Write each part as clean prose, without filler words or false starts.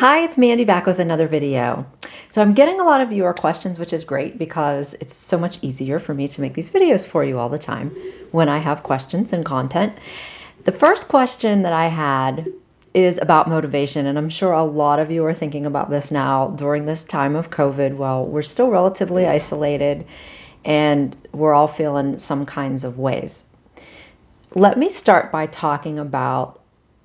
Hi, it's Mandy back with another video. So I'm getting a lot of viewer questions, which is great because it's so much easier for me to make these videos for you all the time when I have questions and content. The first question that I had is about motivation, and I'm sure a lot of you are thinking about this now during this time of COVID. Well, we're still relatively isolated and we're all feeling some kinds of ways. Let me start by talking about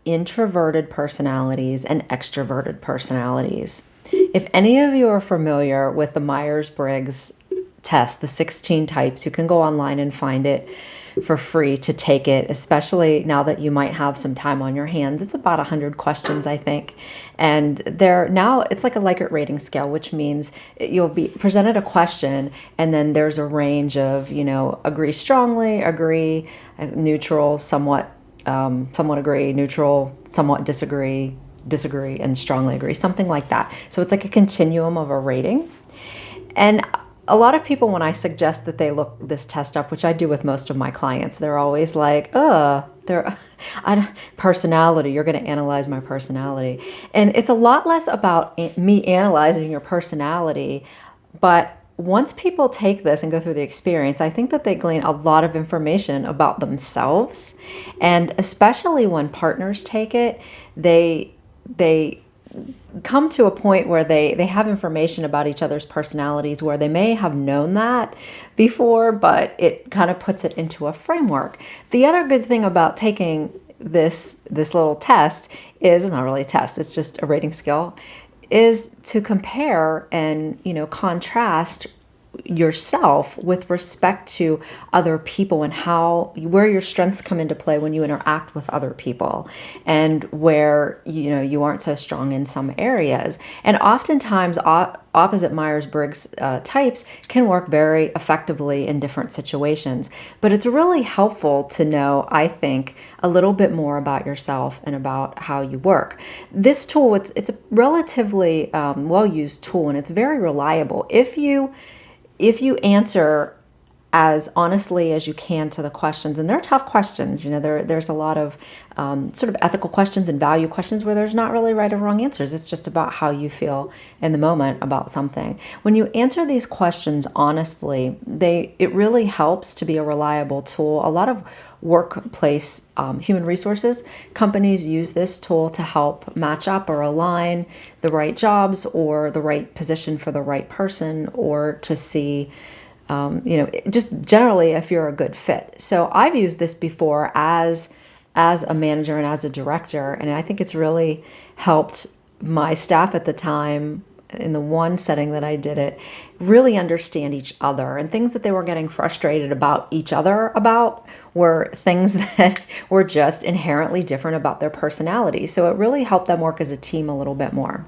introverted personalities and extroverted personalities. If any of you are familiar with the Myers-Briggs Test, the 16 types, you can go online and find it for free to take it, especially now that you might have some time on your hands. It's about 100 questions, I think. And it's like a Likert rating scale, which means you'll be presented a question and then there's a range of, agree strongly, agree, neutral, somewhat agree, neutral, somewhat disagree, and strongly agree, something like that. So it's like a continuum of a rating. And a lot of people, when I suggest that they look this test up, which I do with most of my clients, they're always like, personality, you're going to analyze my personality. And it's a lot less about me analyzing your personality, but once people take this and go through the experience, I think that they glean a lot of information about themselves. And especially when partners take it, they come to a point where they have information about each other's personalities where they may have known that before, but it kind of puts it into a framework. The other good thing about taking this little test is not really a test, it's just a rating scale, is to compare and contrast yourself with respect to other people and where your strengths come into play when you interact with other people, and where you aren't so strong in some areas. And oftentimes opposite Myers-Briggs types can work very effectively in different situations, but it's really helpful to know, I think, a little bit more about yourself and about how you work. This tool, it's a relatively well-used tool, and it's very reliable. If you answer as honestly as you can to the questions, and they're tough questions, there's a lot of sort of ethical questions and value questions where there's not really right or wrong answers. It's just about how you feel in the moment about something. When you answer these questions honestly, it really helps to be a reliable tool. A lot of workplace human resources companies use this tool to help match up or align the right jobs or the right position for the right person, or to see just generally if you're a good fit. So I've used this before as a manager and as a director, and I think it's really helped my staff at the time, in the one setting that I did it, really understand each other. And things that they were getting frustrated about each other about were things that were just inherently different about their personality. So it really helped them work as a team a little bit more.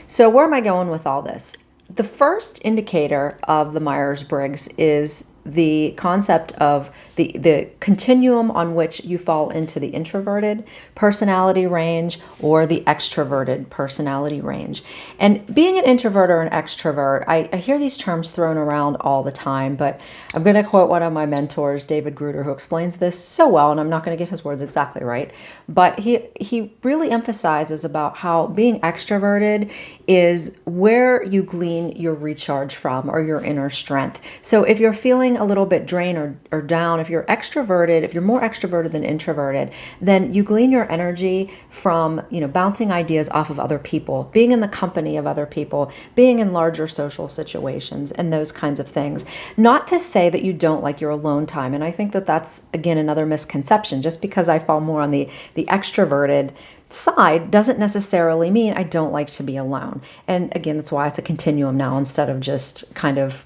So where am I going with all this? The first indicator of the Myers-Briggs is the concept of the continuum on which you fall into the introverted personality range or the extroverted personality range. And being an introvert or an extrovert, I hear these terms thrown around all the time, but I'm going to quote one of my mentors, David Gruder, who explains this so well, and I'm not going to get his words exactly right, but he really emphasizes about how being extroverted is where you glean your recharge from, or your inner strength. So if you're feeling a little bit drained or down, if you're extroverted, if you're more extroverted than introverted, then you glean your energy from, bouncing ideas off of other people, being in the company of other people, being in larger social situations, and those kinds of things. Not to say that you don't like your alone time. And I think that that's, again, another misconception. Just because I fall more on the extroverted side doesn't necessarily mean I don't like to be alone. And again, that's why it's a continuum now instead of just kind of,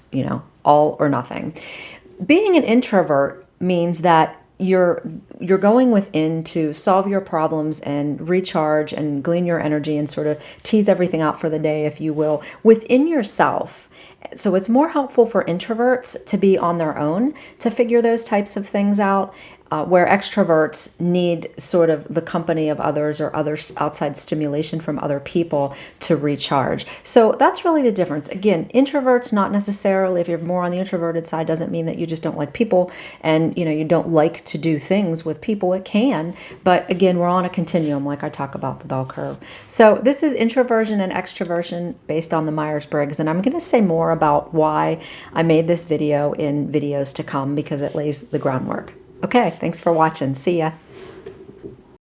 all or nothing. Being an introvert means that you're going within to solve your problems and recharge and glean your energy and sort of tease everything out for the day, if you will, within yourself. So it's more helpful for introverts to be on their own to figure those types of things out, where extroverts need sort of the company of others or outside stimulation from other people to recharge. So that's really the difference. Again, introverts, not necessarily, if you're more on the introverted side, doesn't mean that you just don't like people and you don't like to do things with people. It can, but again, we're on a continuum, like I talk about the bell curve. So this is introversion and extroversion based on the Myers-Briggs, and I'm going to say more about why I made this video in videos to come because it lays the groundwork. Okay, thanks for watching. See ya.